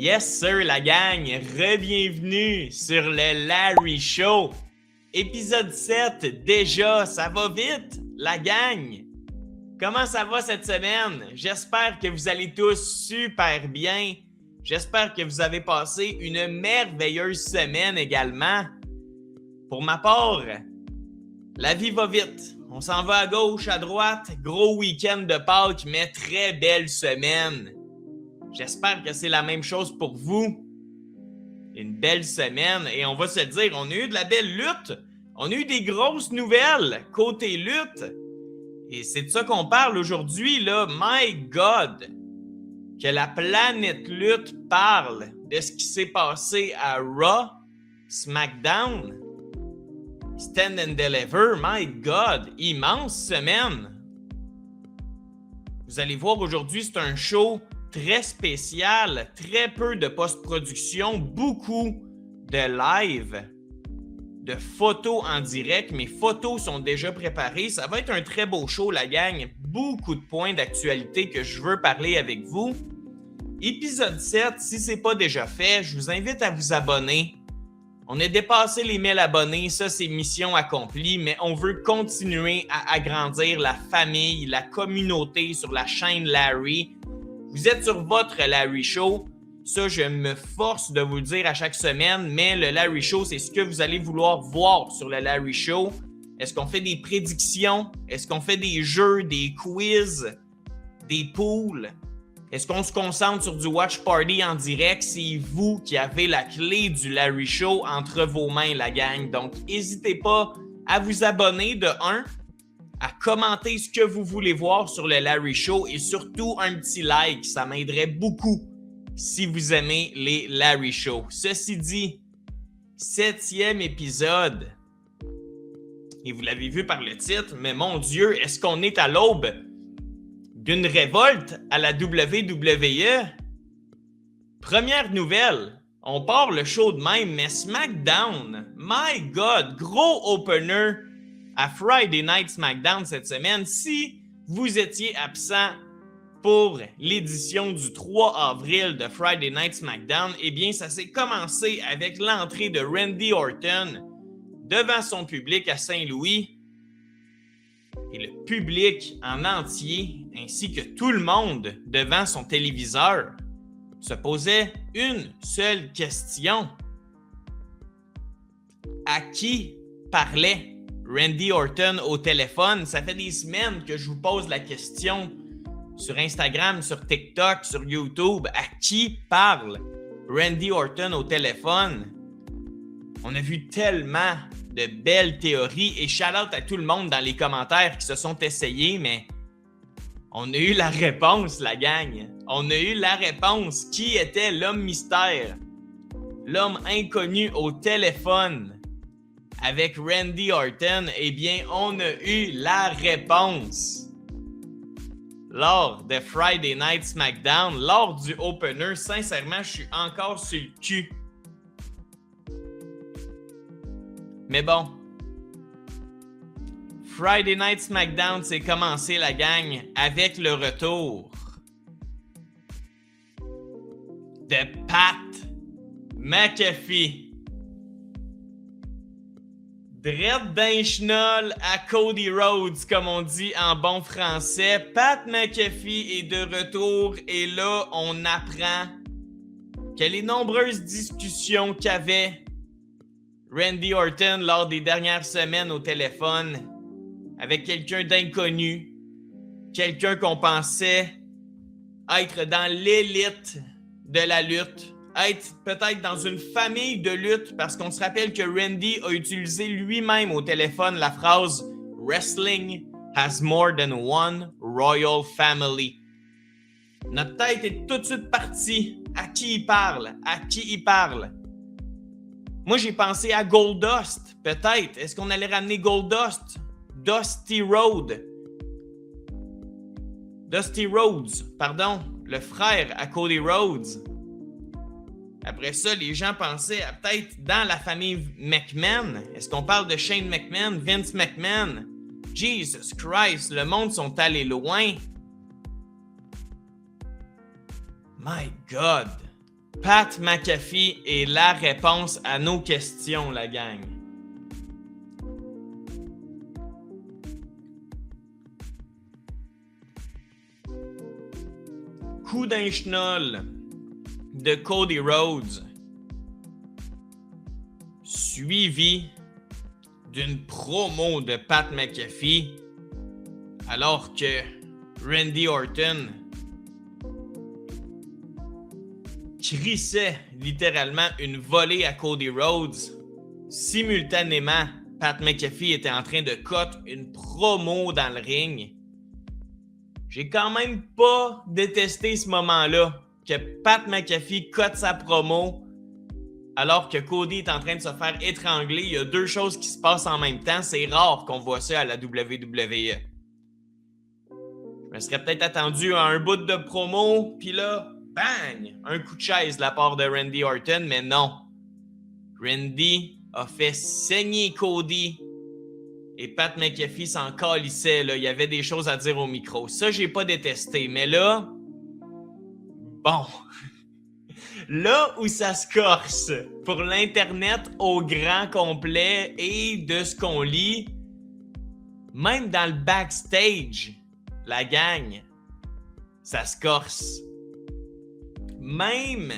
Yes sir la gang, re-bienvenue sur le Larry Show. Épisode 7, déjà, ça va vite la gang. Comment ça va cette semaine? J'espère que vous allez tous super bien. J'espère que vous avez passé une merveilleuse semaine également. Pour ma part, la vie va vite. On s'en va à gauche, à droite. Gros week-end de Pâques, mais très belle semaine. J'espère que c'est la même chose pour vous. Une belle semaine et on va se le dire, on a eu de la belle lutte. On a eu des grosses nouvelles côté lutte. Et c'est de ça qu'on parle aujourd'hui, là. My God! Que la planète lutte parle de ce qui s'est passé à Raw, SmackDown, Stand and Deliver. My God! Immense semaine! Vous allez voir aujourd'hui, c'est un show très spécial, très peu de post-production, beaucoup de live, de photos en direct. Mes photos sont déjà préparées. Ça va être un très beau show, la gang. Beaucoup de points d'actualité que je veux parler avec vous. Épisode 7, si ce n'est pas déjà fait, je vous invite à vous abonner. On a dépassé les 1000 abonnés, ça c'est mission accomplie, mais on veut continuer à agrandir la famille, la communauté sur la chaîne Larry. Vous êtes sur votre Larry Show. Ça, je me force de vous le dire à chaque semaine, mais le Larry Show, c'est ce que vous allez vouloir voir sur le Larry Show. Est-ce qu'on fait des prédictions? Est-ce qu'on fait des jeux, des quiz, des pools? Est-ce qu'on se concentre sur du Watch Party en direct? C'est vous qui avez la clé du Larry Show entre vos mains, la gang. Donc, n'hésitez pas à vous abonner de 1, à commenter ce que vous voulez voir sur le Larry Show et surtout un petit like, ça m'aiderait beaucoup si vous aimez les Larry Show. Ceci dit, 7e épisode, et vous l'avez vu par le titre, mais mon Dieu, est-ce qu'on est à l'aube d'une révolte à la WWE? Première nouvelle, on part le show de même, mais SmackDown, my God, gros opener à Friday Night SmackDown cette semaine. Si vous étiez absent pour l'édition du 3 avril de Friday Night SmackDown, eh bien, ça s'est commencé avec l'entrée de Randy Orton devant son public à Saint-Louis. Et le public en entier, ainsi que tout le monde devant son téléviseur, se posait une seule question. À qui parlait Randy Orton au téléphone? Ça fait des semaines que je vous pose la question sur Instagram, sur TikTok, sur YouTube. À qui parle Randy Orton au téléphone? On a vu tellement de belles théories et shout-out à tout le monde dans les commentaires qui se sont essayés, mais on a eu la réponse, la gang. On a eu la réponse. Qui était l'homme mystère? L'homme inconnu au téléphone avec Randy Orton? Eh bien, on a eu la réponse. Lors de Friday Night SmackDown, lors du opener, sincèrement, je suis encore sur le cul. Mais bon, Friday Night SmackDown, c'est commencé la gang avec le retour de Pat McAfee. Drette d'un chenol à Cody Rhodes, comme on dit en bon français. Pat McAfee est de retour et là, on apprend que les nombreuses discussions qu'avait Randy Orton lors des dernières semaines au téléphone avec quelqu'un d'inconnu, quelqu'un qu'on pensait être dans l'élite de la lutte, être peut-être dans une famille de lutte, parce qu'on se rappelle que Randy a utilisé lui-même au téléphone la phrase « Wrestling has more than one royal family ». Notre tête est tout de suite partie. À qui il parle? À qui il parle? Moi, j'ai pensé à Goldust, peut-être. Est-ce qu'on allait ramener Goldust? Dusty Rhodes, pardon, le frère à Cody Rhodes. Après ça, les gens pensaient à peut-être dans la famille McMahon. Est-ce qu'on parle de Shane McMahon, Vince McMahon? Jesus Christ, le monde sont allés loin. My God! Pat McAfee est la réponse à nos questions, la gang. Coup d'un chenol de Cody Rhodes, suivi d'une promo de Pat McAfee, alors que Randy Orton crissait littéralement une volée à Cody Rhodes. Simultanément, Pat McAfee était en train de cut une promo dans le ring. J'ai quand même pas détesté ce moment-là, que Pat McAfee cut sa promo alors que Cody est en train de se faire étrangler. Il y a deux choses qui se passent en même temps. C'est rare qu'on voit ça à la WWE. Je me serais peut-être attendu à un bout de promo, puis là, bang! Un coup de chaise de la part de Randy Orton, mais non. Randy a fait saigner Cody et Pat McAfee s'en calissait. Là. Il y avait des choses à dire au micro. Ça, j'ai pas détesté, mais là, bon... Là où ça se corse pour l'Internet au grand complet et de ce qu'on lit, même dans le backstage, la gang, ça se corse. Même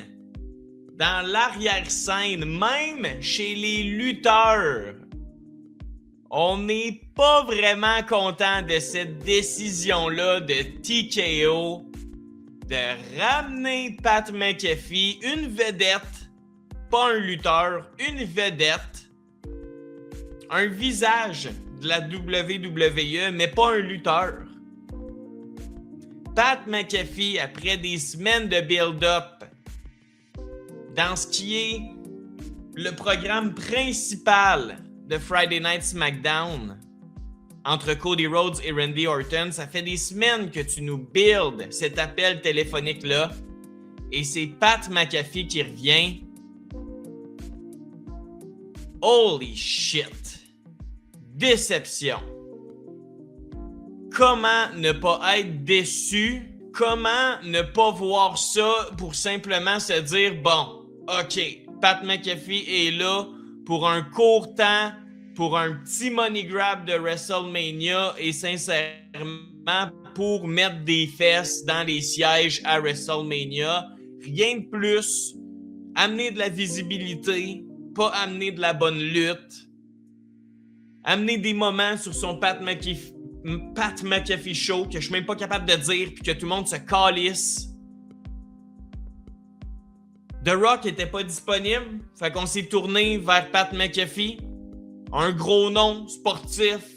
dans l'arrière-scène, même chez les lutteurs, on n'est pas vraiment content de cette décision-là de TKO de ramener Pat McAfee, une vedette, pas un lutteur, une vedette, un visage de la WWE, mais pas un lutteur. Pat McAfee, après des semaines de build-up, dans ce qui est le programme principal de Friday Night SmackDown, entre Cody Rhodes et Randy Orton, ça fait des semaines que tu nous builds cet appel téléphonique-là. Et c'est Pat McAfee qui revient. Holy shit! Déception. Comment ne pas être déçu? Comment ne pas voir ça pour simplement se dire, bon, ok, Pat McAfee est là pour un court temps, pour un petit money grab de WrestleMania et sincèrement pour mettre des fesses dans les sièges à WrestleMania. Rien de plus. Amener de la visibilité, pas amener de la bonne lutte. Amener des moments sur son Pat McAfee show que je suis même pas capable de dire puis que tout le monde se calisse. The Rock était pas disponible, fait qu'on s'est tourné vers Pat McAfee. Un gros nom sportif.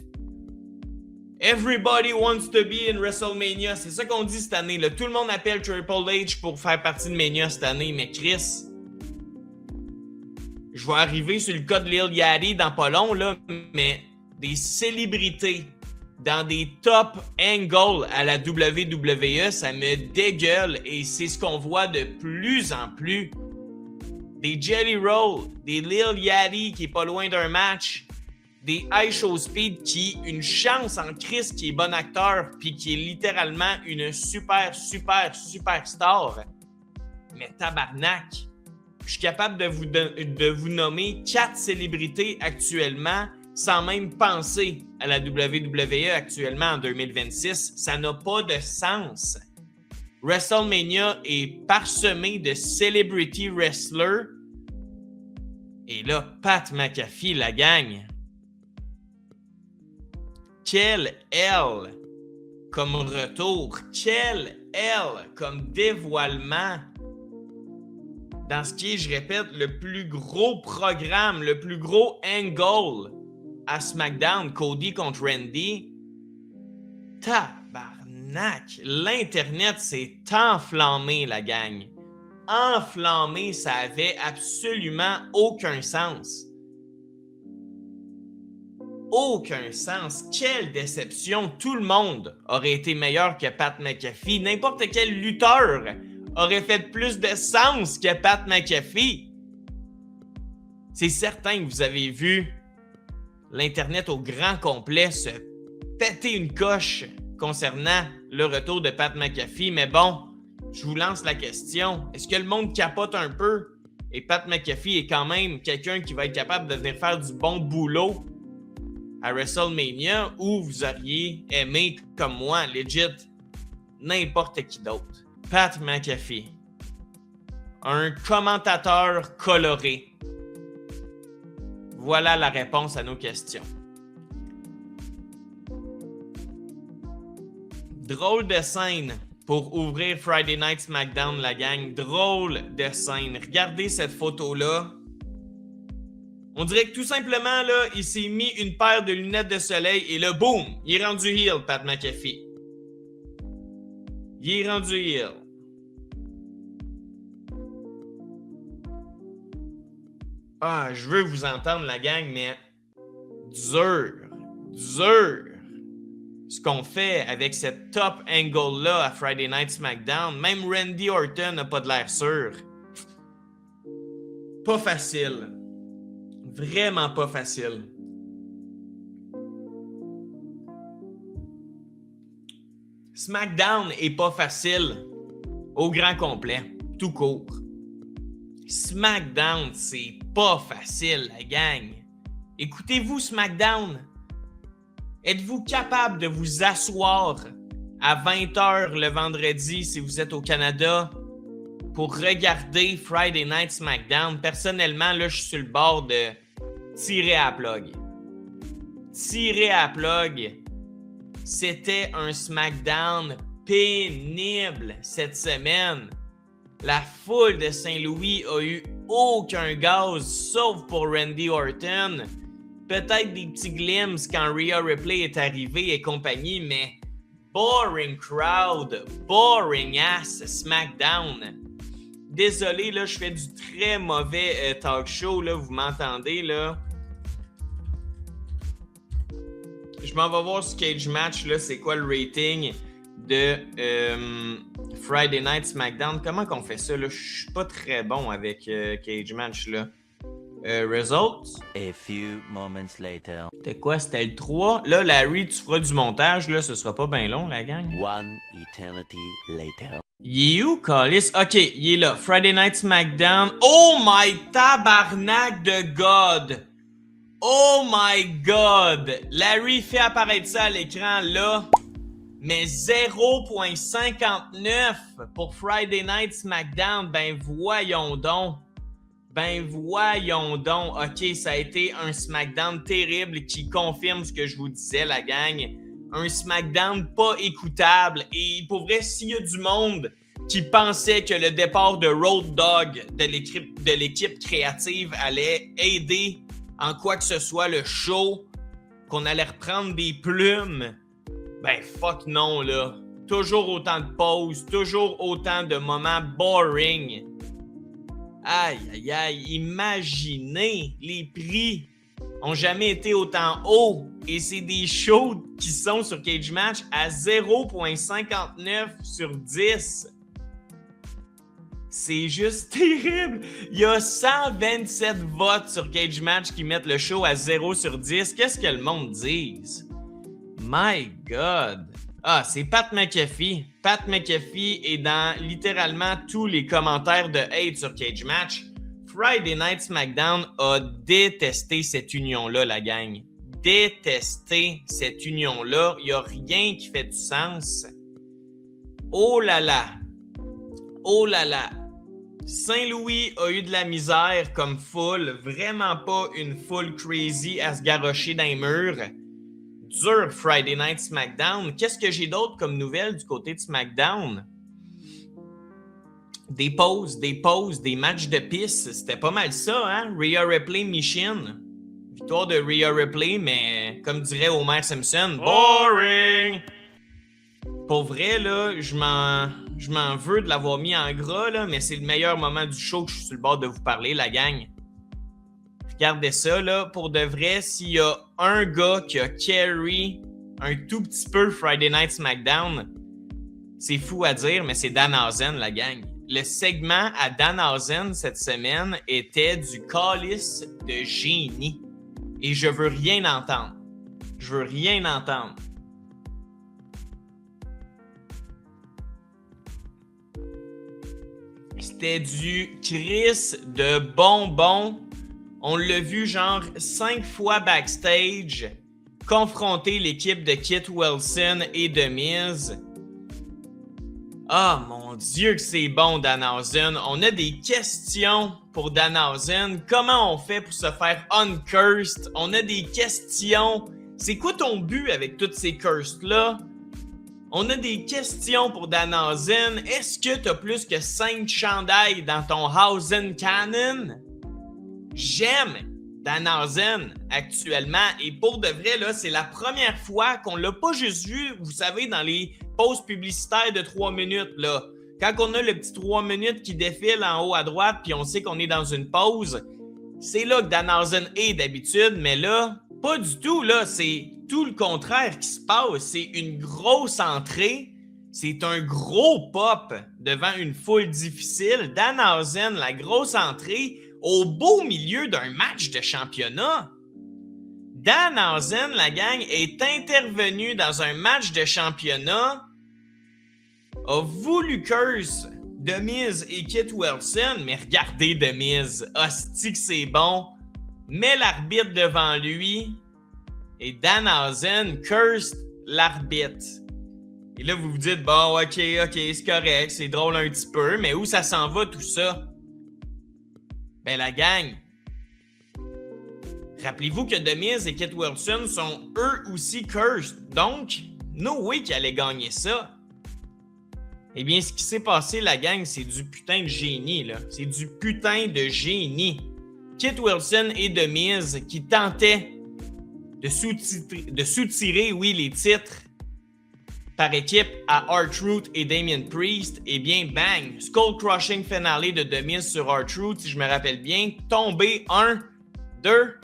Everybody wants to be in WrestleMania. C'est ça qu'on dit cette année. Là. Tout le monde appelle Triple H pour faire partie de Mania cette année. Mais Chris, je vais arriver sur le cas de Lil Yachty dans pas long, là, mais des célébrités dans des top angles à la WWE, ça me dégueule et c'est ce qu'on voit de plus en plus. Des Jelly Roll, des Lil Yachty qui est pas loin d'un match, des iShowSpeed qui, une chance en Chris qui est bon acteur puis qui est littéralement une super star. Mais tabarnak, je suis capable de vous nommer 4 célébrités actuellement sans même penser à la WWE actuellement en 2026. Ça n'a pas de sens. WrestleMania est parsemé de celebrity wrestlers. Et là, Pat McAfee, la gang. Quel L comme retour. Quel L comme dévoilement. Dans ce qui est, je répète, le plus gros programme, le plus gros angle à SmackDown, Cody contre Randy. Tabarnak! L'Internet s'est enflammé, la gang. Enflammé, ça avait absolument aucun sens. Aucun sens. Quelle déception. Tout le monde aurait été meilleur que Pat McAfee. N'importe quel lutteur aurait fait plus de sens que Pat McAfee. C'est certain que vous avez vu l'Internet au grand complet se péter une coche concernant le retour de Pat McAfee, mais bon, je vous lance la question. Est-ce que le monde capote un peu? Et Pat McAfee est quand même quelqu'un qui va être capable de venir faire du bon boulot à WrestleMania, ou vous auriez aimé, comme moi, legit, n'importe qui d'autre? Pat McAfee. Un commentateur coloré. Voilà la réponse à nos questions. Drôle de scène pour ouvrir Friday Night SmackDown, la gang. Drôle de scène. Regardez cette photo-là. On dirait que tout simplement, là, il s'est mis une paire de lunettes de soleil et là, boum, il est rendu heel, Pat McAfee. Il est rendu heel. Ah, je veux vous entendre, la gang, mais dur. Ce qu'on fait avec cette top angle-là à Friday Night SmackDown, même Randy Orton n'a pas de l'air sûr. Pas facile. Vraiment pas facile. SmackDown est pas facile au grand complet, tout court. SmackDown, c'est pas facile, la gang. Écoutez-vous SmackDown. Êtes-vous capable de vous asseoir à 20h le vendredi si vous êtes au Canada pour regarder Friday Night SmackDown? Personnellement, là, je suis sur le bord de tirer à la plug. Tirer à la plug. C'était un SmackDown pénible cette semaine. La foule de Saint-Louis a eu aucun gaz, sauf pour Randy Orton. Peut-être des petits glimpses quand Rhea Ripley est arrivée et compagnie, mais boring crowd, boring ass SmackDown. Désolé, là, je fais du très mauvais talk show, là, vous m'entendez, là. Je m'en vais voir ce Cage Match, là, c'est quoi le rating de Friday Night SmackDown. Comment qu'on fait ça, là? Je suis pas très bon avec Cage Match, là. Results. A few moments later. C'était quoi? C'était le 3. Là, Larry, tu feras du montage, là. Ce sera pas bien long, la gang. One eternity later. Il est où, Callis? Ok, il est là. Friday Night SmackDown. Oh my tabarnak de God! Oh my God! Larry fait apparaître ça à l'écran, là. Mais 0.59 pour Friday Night SmackDown. Ben voyons donc. OK, ça a été un SmackDown terrible qui confirme ce que je vous disais, la gang. Un SmackDown pas écoutable. Et pour vrai, s'il y a du monde qui pensait que le départ de Road Dogg de l'équipe créative allait aider en quoi que ce soit le show, qu'on allait reprendre des plumes, ben fuck non, là. Toujours autant de pauses, toujours autant de moments boring. Aïe, aïe, aïe, imaginez, les prix ont jamais été autant hauts et c'est des shows qui sont sur Cage Match à 0.59 sur 10. C'est juste terrible. Il y a 127 votes sur Cage Match qui mettent le show à 0 sur 10. Qu'est-ce que le monde dise? My God! Ah, c'est Pat McAfee. Pat McAfee est dans littéralement tous les commentaires de hate sur Cage Match. Friday Night SmackDown a détesté cette union-là, la gang. Détesté cette union-là. Il n'y a rien qui fait du sens. Oh là là! Oh là là! Saint-Louis a eu de la misère comme foule. Vraiment pas une foule crazy à se garrocher dans les murs. Dur Friday Night SmackDown. Qu'est-ce que j'ai d'autre comme nouvelles du côté de SmackDown? Des pauses, des matchs de piste. C'était pas mal ça, hein? Rhea Ripley, Michin. Victoire de Rhea Ripley, mais comme dirait Homer Simpson, boring! Pour vrai, là, je m'en veux de l'avoir mis en gras, là, mais c'est le meilleur moment du show que je suis sur le bord de vous parler, la gang. Regardez ça, là. Pour de vrai, s'il y a un gars qui a carry un tout petit peu Friday Night SmackDown, c'est fou à dire, mais c'est Danhausen, la gang. Le segment à Danhausen cette semaine était du calice de génie. Et je veux rien entendre. Je veux rien entendre. C'était du Chris de bonbon. On l'a vu genre 5 fois backstage confronter l'équipe de Kit Wilson et de Miz. Ah, mon Dieu que c'est bon, Danhausen. On a des questions pour Danhausen. Comment on fait pour se faire uncursed? On a des questions. C'est quoi ton but avec toutes ces curses-là? On a des questions pour Danhausen. Est-ce que t'as plus que 5 chandails dans ton Hausen Cannon? J'aime Danhausen actuellement. Et pour de vrai, là, c'est la première fois qu'on l'a pas juste vu, vous savez, dans les pauses publicitaires de 3 minutes, là. Quand on a le petit 3 minutes qui défile en haut à droite, puis on sait qu'on est dans une pause, c'est là que Danhausen est d'habitude, mais là, pas du tout, là. C'est tout le contraire qui se passe. C'est une grosse entrée. C'est un gros pop devant une foule difficile. Danhausen, la grosse entrée, au beau milieu d'un match de championnat. Danhausen, la gang, est intervenu dans un match de championnat, a voulu curse The Miz et Kit Wilson, mais regardez The Miz, hostie que c'est bon, met l'arbitre devant lui et Danhausen curse l'arbitre. Et là, vous vous dites, bon, ok, c'est correct, c'est drôle un petit peu, mais où ça s'en va tout ça? Ben la gang, rappelez-vous que The Miz et Kit Wilson sont eux aussi cursed, donc no way qu'ils allaient gagner ça. Eh bien, ce qui s'est passé, la gang, c'est du putain de génie, là. C'est du putain de génie. Kit Wilson et The Miz qui tentaient de soutirer, oui, les titres par équipe à R-Truth et Damien Priest, eh bien, bang! Skull Crushing Finale de The Miz sur R-Truth, si je me rappelle bien. Tombé 1, 2.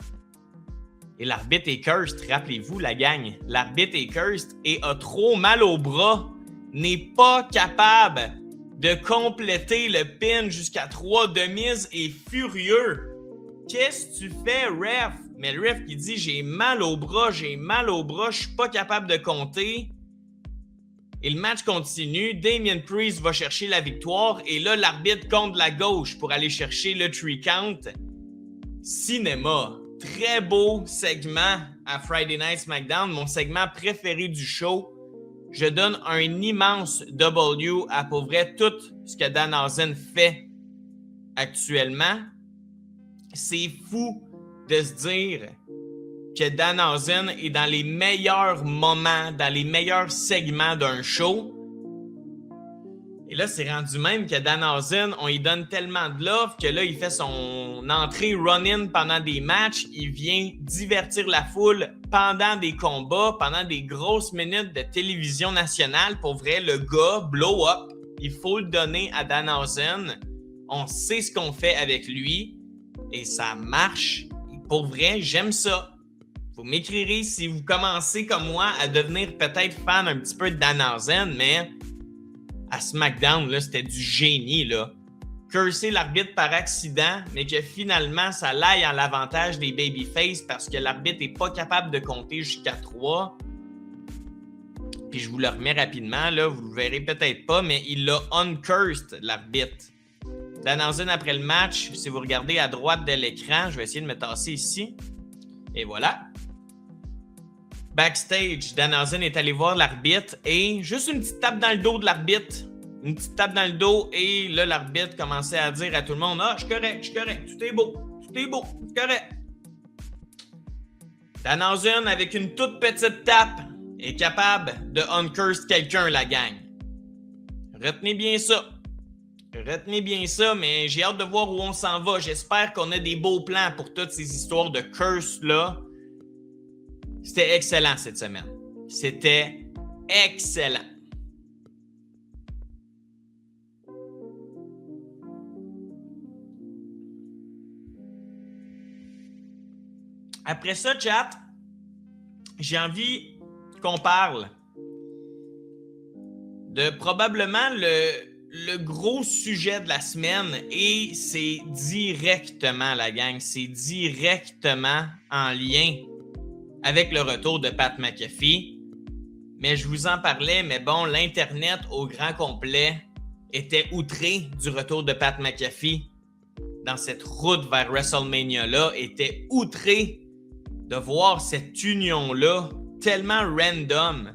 Et l'arbitre est cursed, rappelez-vous, la gang. L'arbitre est cursed et a trop mal au bras. N'est pas capable de compléter le pin jusqu'à 3. The Miz est furieux. Qu'est-ce que tu fais, ref? Mais le ref qui dit « J'ai mal au bras, je suis pas capable de compter ». Et le match continue. Damien Priest va chercher la victoire. Et là, l'arbitre compte de la gauche pour aller chercher le 3 count. Cinéma. Très beau segment à Friday Night SmackDown. Mon segment préféré du show. Je donne un immense W à pour vrai tout ce que Danhausen fait actuellement. C'est fou de se dire que Danhausen est dans les meilleurs moments, dans les meilleurs segments d'un show. Et là, c'est rendu même que Danhausen, on lui donne tellement de love que là, il fait son entrée run-in pendant des matchs. Il vient divertir la foule pendant des combats, pendant des grosses minutes de télévision nationale. Pour vrai, le gars, blow up. Il faut le donner à Danhausen. On sait ce qu'on fait avec lui. Et ça marche. Et pour vrai, j'aime ça. Vous m'écrirez si vous commencez comme moi à devenir peut-être fan un petit peu de Danhausen, mais à SmackDown, là, c'était du génie, là. Curser l'arbitre par accident, mais que finalement, ça l'aille en l'avantage des babyface parce que l'arbitre n'est pas capable de compter jusqu'à 3. Puis je vous le remets rapidement, là, vous le verrez peut-être pas, mais il l'a uncursed, l'arbitre. Danhausen, après le match, si vous regardez à droite de l'écran, je vais essayer de me tasser ici. Et voilà. Backstage, Danhausen est allé voir l'arbitre et juste une petite tape dans le dos de l'arbitre. Une petite tape dans le dos et là, l'arbitre commençait à dire à tout le monde « Ah, je suis correct, tout est beau, c'est correct. » Danhausen, avec une toute petite tape, est capable de uncurse quelqu'un, la gang. Retenez bien ça, mais j'ai hâte de voir où on s'en va. J'espère qu'on a des beaux plans pour toutes ces histoires de curse-là. C'était excellent cette semaine. C'était excellent. Après ça, chat, j'ai envie qu'on parle de probablement le gros sujet de la semaine et c'est directement, la gang, c'est directement en lien avec le retour de Pat McAfee. Mais je vous en parlais, mais bon, l'Internet au grand complet était outré du retour de Pat McAfee dans cette route vers WrestleMania-là, était outré de voir cette union-là tellement random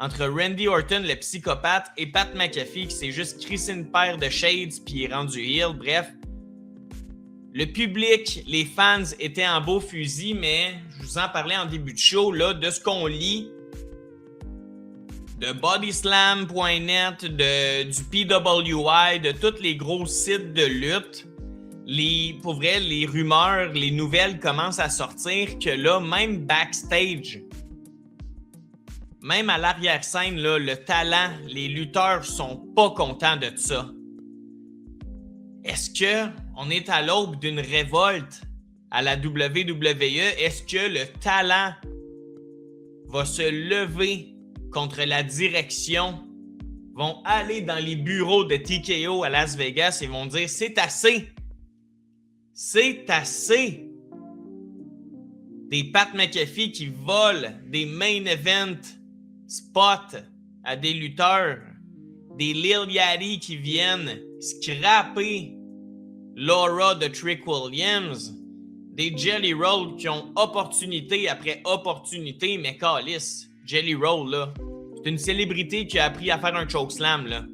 entre Randy Orton, le psychopathe, et Pat McAfee qui s'est juste crissé une paire de shades puis est rendu heel. Bref, le public, les fans étaient en beau fusil, mais je vous en parlais en début de show, là, de ce qu'on lit de bodyslam.net, du PWI, de tous les gros sites de lutte. Pour vrai, les rumeurs, les nouvelles commencent à sortir que là, même backstage, même à l'arrière-scène, là, le talent, les lutteurs sont pas contents de ça. Est-ce qu'on est à l'aube d'une révolte à la WWE? Est-ce que le talent va se lever contre la direction, vont aller dans les bureaux de TKO à Las Vegas et vont dire « C'est assez! C'est assez! » Des Pat McAfee qui volent des main event spots à des lutteurs, des Lil Yachty qui viennent scraper Laura de Trick Williams, des Jelly Roll qui ont opportunité après opportunité, mais calisse, Jelly Roll, là, c'est une célébrité qui a appris à faire un chokeslam, là.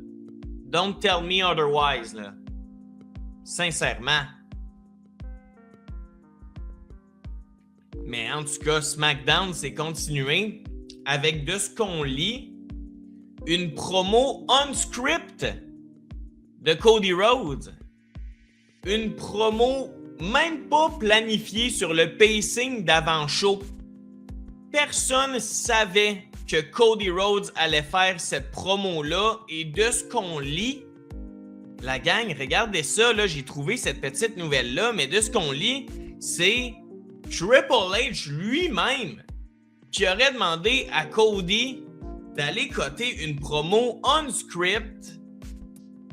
Don't tell me otherwise, là. Sincèrement. Mais en tout cas, SmackDown s'est continué avec, de ce qu'on lit, une promo unscript de Cody Rhodes. Une promo même pas planifiée sur le pacing d'avant-show. Personne savait que Cody Rhodes allait faire cette promo-là. Et de ce qu'on lit, la gang, regardez ça, là, j'ai trouvé cette petite nouvelle-là, mais de ce qu'on lit, c'est Triple H lui-même qui aurait demandé à Cody d'aller coter une promo unscript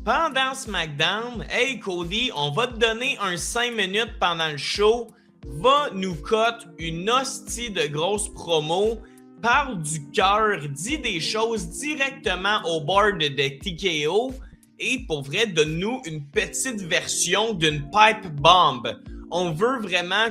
pendant SmackDown. Hey Cody, on va te donner un 5 minutes pendant le show. Va nous cote une hostie de grosse promo. Parle du cœur, dit des choses directement au board de TKO. Et pour vrai, donne-nous une petite version d'une pipe bomb. On veut vraiment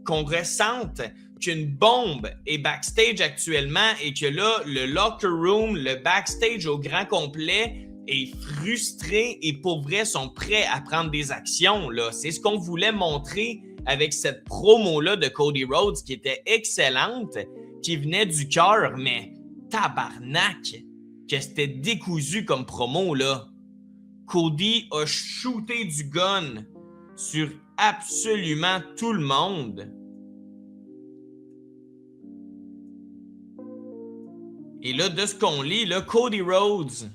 qu'on ressente qu'une bombe est backstage actuellement et que là, le locker room, le backstage au grand complet est frustré et pour vrai sont prêts à prendre des actions, là. C'est ce qu'on voulait montrer avec cette promo-là de Cody Rhodes qui était excellente, qui venait du cœur, mais tabarnak, que c'était décousu comme promo, là. Cody a shooté du gun sur absolument tout le monde. Et là, de ce qu'on lit, là, Cody Rhodes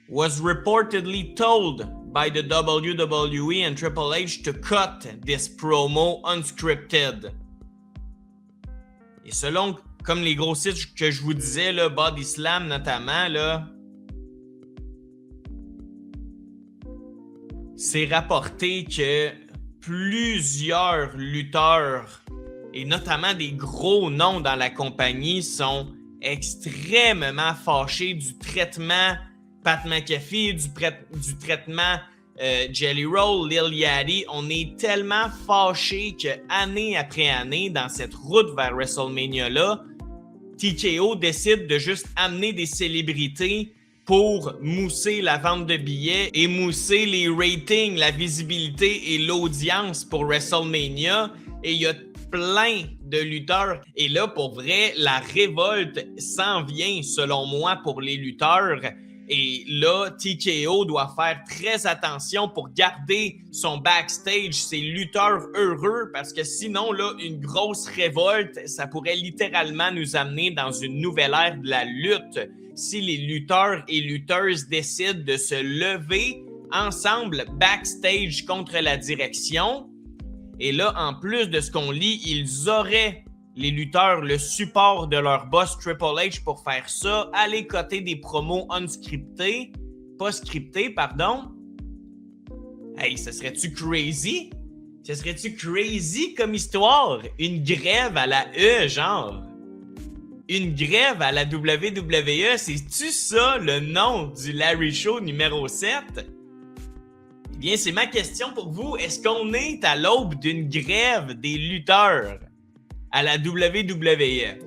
was reportedly told by the WWE and Triple H to cut this promo unscripted. Et selon, comme les gros sites que je vous disais, là, Body Slam notamment, là, c'est rapporté que plusieurs lutteurs, et notamment des gros noms dans la compagnie, sont extrêmement fâchés du traitement Pat McAfee, du traitement Jelly Roll, Lil Yachty. On est tellement fâchés que année après année, dans cette route vers WrestleMania-là, TKO décide de juste amener des célébrités pour mousser la vente de billets et mousser les ratings, la visibilité et l'audience pour WrestleMania. Et il y a plein de lutteurs. Et là, pour vrai, la révolte s'en vient, selon moi, pour les lutteurs. Et là, TKO doit faire très attention pour garder son backstage, ses lutteurs heureux, parce que sinon, là, une grosse révolte, ça pourrait littéralement nous amener dans une nouvelle ère de la lutte. Si les lutteurs et lutteuses décident de se lever ensemble backstage contre la direction, et là, en plus de ce qu'on lit, ils auraient, les lutteurs, le support de leur boss Triple H pour faire ça, aller coter des promos unscriptés, pas scriptés, pardon. Hey, ça serait-tu crazy? Ça serait-tu crazy comme histoire? Une grève à la E, genre? une grève à la WWE, c'est-tu ça le nom du Larry Show numéro 7? Eh bien, c'est ma question pour vous. Est-ce qu'on est à l'aube d'une grève des lutteurs à la WWE?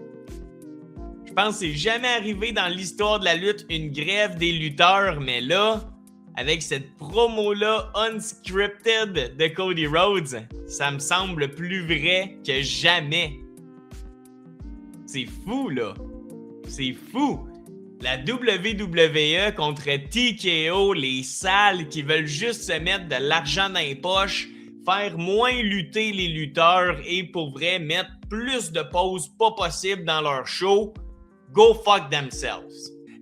Je pense que c'est jamais arrivé dans l'histoire de la lutte une grève des lutteurs, mais là, avec cette promo-là unscripted de Cody Rhodes, ça me semble plus vrai que jamais. C'est fou, là. C'est fou. La WWE contre TKO, les salles qui veulent juste se mettre de l'argent dans les poches, faire moins lutter les lutteurs et pour vrai mettre plus de pauses pas possible dans leur show. Go fuck themselves.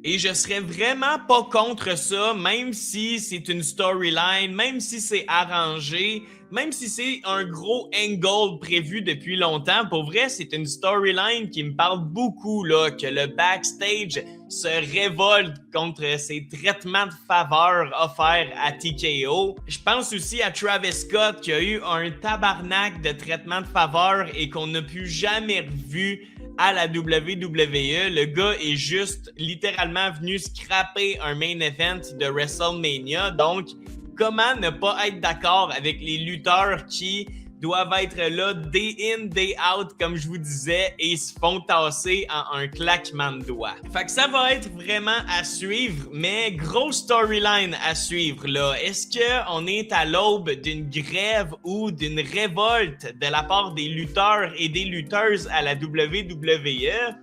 Et je serais vraiment pas contre ça, même si c'est une storyline, même si c'est arrangé, même si c'est un gros angle prévu depuis longtemps. Pour vrai, c'est une storyline qui me parle beaucoup, là, que le backstage se révolte contre ces traitements de faveur offerts à TKO. Je pense aussi à Travis Scott qui a eu un tabarnak de traitements de faveur et qu'on n'a plus jamais revu à la WWE. Le gars est juste littéralement venu scraper un main event de WrestleMania. Donc, comment ne pas être d'accord avec les lutteurs qui doivent être là day in, day out, comme je vous disais, et se font tasser en un claquement de doigts. Fait que ça va être vraiment à suivre, mais grosse storyline à suivre là. Est-ce qu'on est à l'aube d'une grève ou d'une révolte de la part des lutteurs et des lutteuses à la WWE?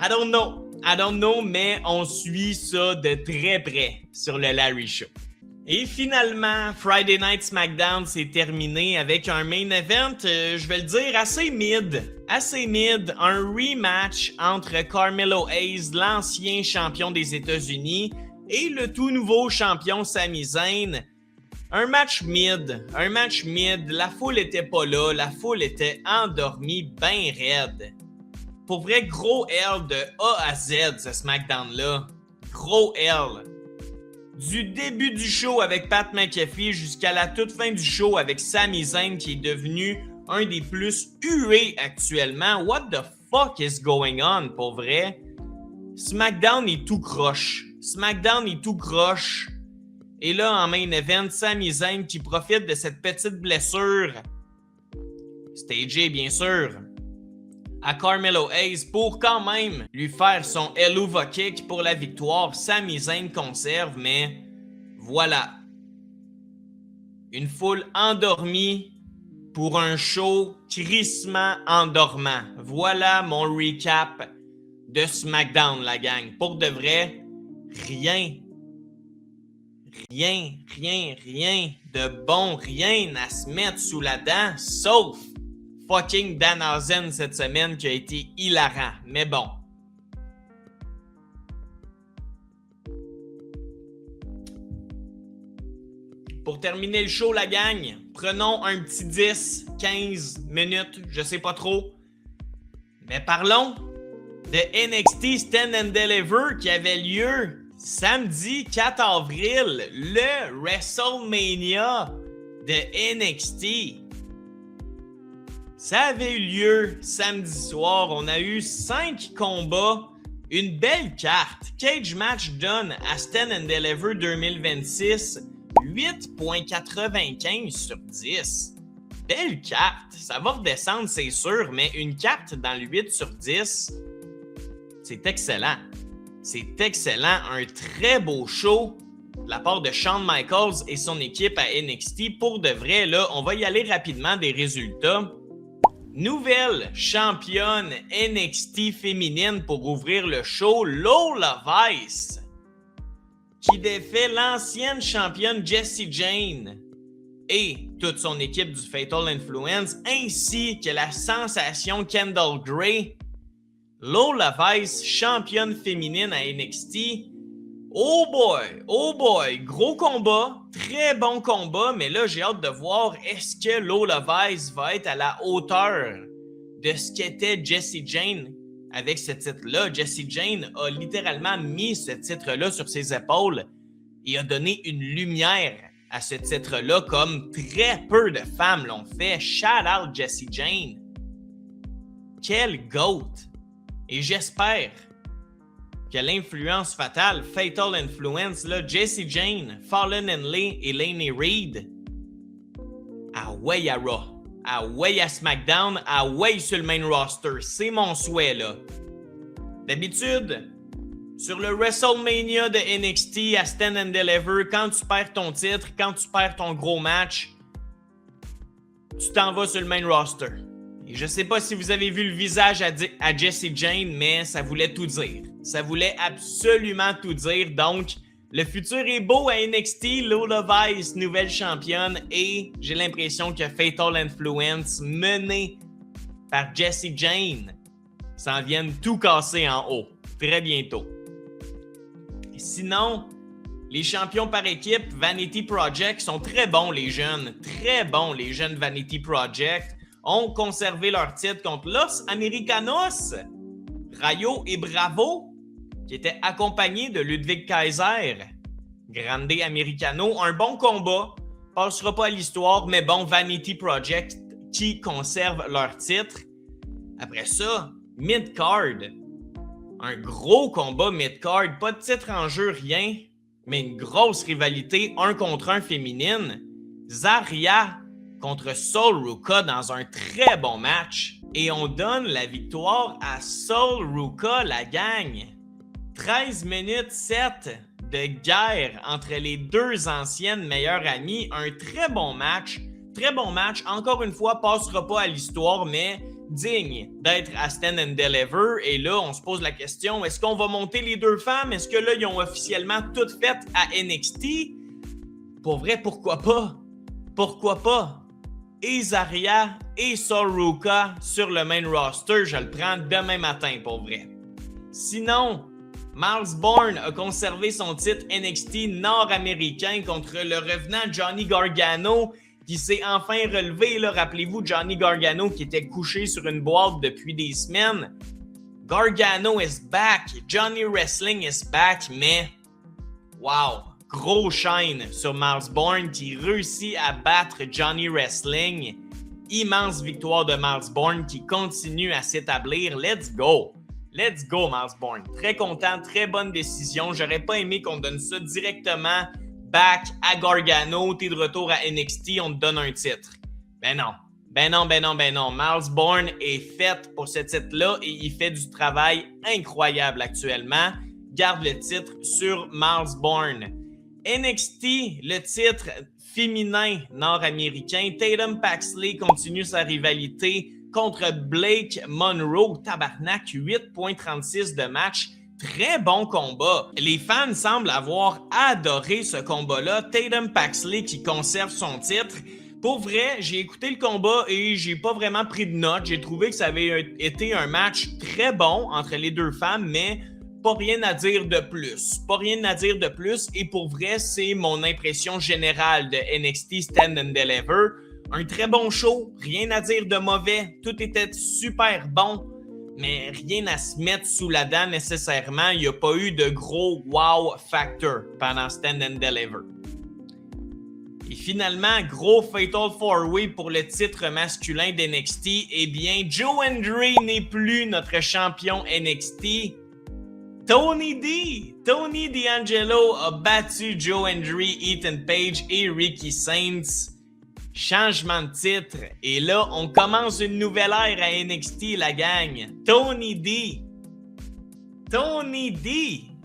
I don't know, mais on suit ça de très près sur le Larry Show. Et finalement, Friday Night SmackDown s'est terminé avec un main event, je vais le dire, assez mid. Un rematch entre Carmelo Hayes, l'ancien champion des États-Unis, et le tout nouveau champion Sami Zayn. Un match mid. La foule était pas là, la foule était endormie ben raide. Pour vrai, gros L de A à Z, ce SmackDown-là. Gros L. Du début du show avec Pat McAfee jusqu'à la toute fin du show avec Sami Zayn qui est devenu un des plus hués actuellement. What the fuck is going on, pour vrai? SmackDown est tout croche. Et là, en main event, Sami Zayn qui profite de cette petite blessure, stagée bien sûr, à Carmelo Hayes pour quand même lui faire son Helluva Kick pour la victoire. Sami Zayn conserve, mais voilà. Une foule endormie pour un show crissement endormant. Voilà mon recap de SmackDown, la gang. Pour de vrai, rien de bon, rien à se mettre sous la dent, sauf fucking Danhausen cette semaine qui a été hilarant. Mais bon. Pour terminer le show, la gang, prenons un petit 10, 15 minutes, je sais pas trop. Mais parlons de NXT Stand and Deliver qui avait lieu samedi 4 avril, le WrestleMania de NXT. Ça avait eu lieu samedi soir. On a eu 5 combats, une belle carte. Cage Match donne à Stand and Deliver 2026 8.95 sur 10. Belle carte. Ça va redescendre, c'est sûr, mais une carte dans le 8 sur 10, c'est excellent. C'est excellent. Un très beau show de la part de Shawn Michaels et son équipe à NXT. Pour de vrai, là, on va y aller rapidement des résultats. Nouvelle championne NXT féminine pour ouvrir le show, Lola Vice, qui défait l'ancienne championne Jessie Jane et toute son équipe du Fatal Influence, ainsi que la sensation Kendall Gray. Lola Vice, championne féminine à NXT. Oh boy, gros combat, très bon combat, mais là j'ai hâte de voir est-ce que Lola Vice va être à la hauteur de ce qu'était Jessie Jane avec ce titre-là. Jessie Jane a littéralement mis ce titre-là sur ses épaules et a donné une lumière à ce titre-là comme très peu de femmes l'ont fait. Shout out Jessie Jane. Quel GOAT! Et j'espère que l'influence fatale, Fatal Influence, là, Jessie Jane, Fallon Henley et Laney Reid, away à Raw, away à SmackDown, away sur le main roster. C'est mon souhait, là. D'habitude, sur le WrestleMania de NXT à Stand and Deliver, quand tu perds ton titre, quand tu perds ton gros match, tu t'en vas sur le main roster. Et je sais pas si vous avez vu le visage à Jessie Jane, mais ça voulait tout dire. Ça voulait absolument tout dire. Donc, le futur est beau à NXT, Lola Vice, nouvelle championne, et j'ai l'impression que Fatal Influence, menée par Jessie Jane, s'en viennent tout casser en haut, très bientôt. Sinon, les champions par équipe, Vanity Project, sont très bons les jeunes Vanity Project, ont conservé leur titre contre Los Americanos, Rayo et Bravo, qui étaient accompagnés de Ludwig Kaiser. Grande Americano, un bon combat, passera pas à l'histoire, mais bon, Vanity Project qui conserve leur titre. Après ça, mid-card, un gros combat mid-card, pas de titre en jeu, rien, mais une grosse rivalité 1 contre 1 féminine. Zarya contre Sol Ruka dans un très bon match. Et on donne la victoire à Sol Ruka, la gang. 13 minutes 7 de guerre entre les deux anciennes meilleures amies. Un très bon match. Très bon match. Encore une fois, passera pas à l'histoire, mais digne d'être à Stand and Deliver. Et là, on se pose la question, est-ce qu'on va monter les deux femmes? Est-ce que là, ils ont officiellement toutes faites à NXT? Pour vrai, pourquoi pas? Pourquoi pas? Et Zarya et Sol Ruka sur le main roster, je le prends demain matin pour vrai. Sinon, Miles Bourne a conservé son titre NXT nord-américain contre le revenant Johnny Gargano qui s'est enfin relevé. Là, rappelez-vous, Johnny Gargano qui était couché sur une boîte depuis des semaines. Gargano is back, Johnny Wrestling is back, mais wow! Gros shine sur Miles Bourne qui réussit à battre Johnny Wrestling. Immense victoire de Miles Bourne qui continue à s'établir. Let's go! Let's go, Miles Bourne. Très content, très bonne décision. J'aurais pas aimé qu'on donne ça directement back à Gargano. T'es de retour à NXT, on te donne un titre. Ben non. Miles Bourne est fait pour ce titre-là et il fait du travail incroyable actuellement. Garde le titre sur Miles Bourne. NXT, le titre féminin nord-américain. Tatum Paxley continue sa rivalité contre Blake Monroe. Tabarnak, 8.36 de match. Très bon combat. Les fans semblent avoir adoré ce combat-là. Tatum Paxley qui conserve son titre. Pour vrai, j'ai écouté le combat et j'ai pas vraiment pris de notes. J'ai trouvé que ça avait été un match très bon entre les deux femmes, mais pas rien à dire de plus. Et pour vrai, c'est mon impression générale de NXT Stand and Deliver. Un très bon show, rien à dire de mauvais. Tout était super bon, mais rien à se mettre sous la dent nécessairement. Il n'y a pas eu de gros wow factor pendant Stand and Deliver. Et finalement, gros Fatal 4-Way pour le titre masculin d'NXT. Eh bien, Joe Hendry n'est plus notre champion NXT. Tony D'Angelo a battu Joe Hendry, Ethan Page et Ricky Saints. Changement de titre. Et là, on commence une nouvelle ère à NXT, la gang. Tony D,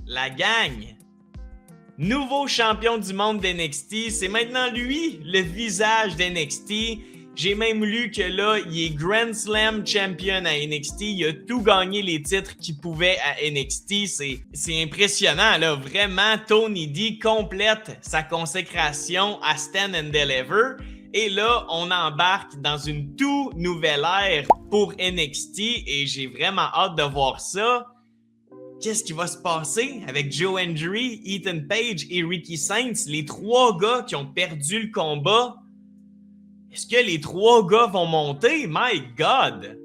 la gang. Nouveau champion du monde d'NXT. C'est maintenant lui, le visage d'NXT. J'ai même lu que là, il est Grand Slam champion à NXT. Il a tout gagné les titres qu'il pouvait à NXT. C'est impressionnant, là. Vraiment, Tony D complète sa consécration à Stand and Deliver. Et là, on embarque dans une toute nouvelle ère pour NXT. Et j'ai vraiment hâte de voir ça. Qu'est-ce qui va se passer avec Joe Hendry, Ethan Page et Ricky Saints? Les trois gars qui ont perdu le combat. Est-ce que les trois gars vont monter? My God!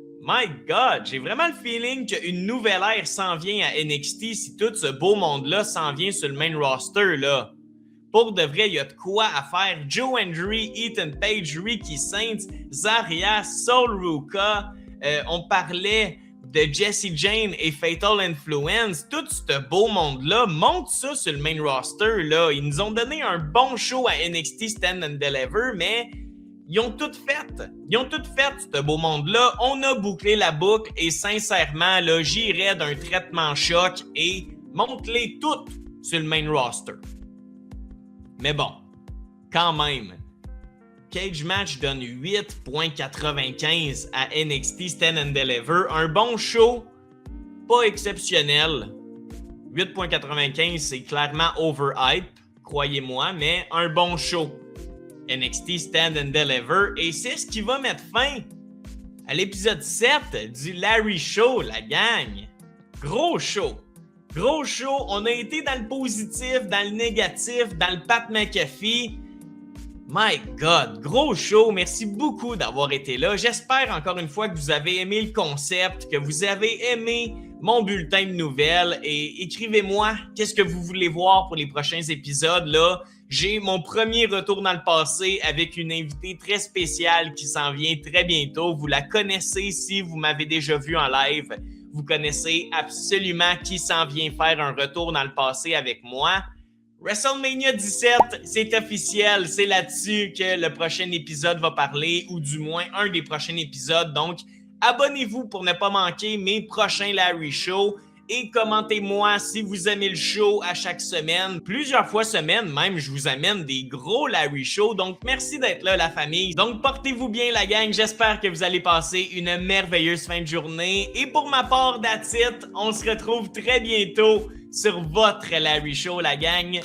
J'ai vraiment le feeling qu'une nouvelle ère s'en vient à NXT si tout ce beau monde-là s'en vient sur le main roster, là. Pour de vrai, il y a de quoi à faire. Joe Hendry, Ethan Page, Ricky Saints, Zarya, Sol Ruka. On parlait de Jessie Jane et Fatal Influence, tout ce beau monde-là, monte ça sur le main roster, là. Ils nous ont donné un bon show à NXT Stand and Deliver, mais ils ont tout fait. Ils ont tout fait, ce beau monde-là. On a bouclé la boucle et sincèrement, là, j'irais d'un traitement choc et monte-les toutes sur le main roster. Mais bon, quand même, Cage Match donne 8.95 à NXT Stand and Deliver. Un bon show, pas exceptionnel. 8.95, c'est clairement overhype, croyez-moi, mais un bon show. NXT Stand and Deliver. Et c'est ce qui va mettre fin à l'épisode 7 du Larry Show, la gang. Gros show. Gros show. On a été dans le positif, dans le négatif, dans le Pat McAfee. My God, gros show, merci beaucoup d'avoir été là. J'espère encore une fois que vous avez aimé le concept, que vous avez aimé mon bulletin de nouvelles et écrivez-moi qu'est-ce que vous voulez voir pour les prochains épisodes. Là, j'ai mon premier retour dans le passé avec une invitée très spéciale qui s'en vient très bientôt. Vous la connaissez si vous m'avez déjà vu en live. Vous connaissez absolument qui s'en vient faire un retour dans le passé avec moi. WrestleMania 17, c'est officiel, c'est là-dessus que le prochain épisode va parler, ou du moins un des prochains épisodes. Donc, abonnez-vous pour ne pas manquer mes prochains Larry Show et commentez-moi si vous aimez le show à chaque semaine. Plusieurs fois semaine même, je vous amène des gros Larry Show. Donc, merci d'être là, la famille. Donc, portez-vous bien, la gang. J'espère que vous allez passer une merveilleuse fin de journée. Et pour ma part, that's it. On se retrouve très bientôt sur votre Larry Show, la gang.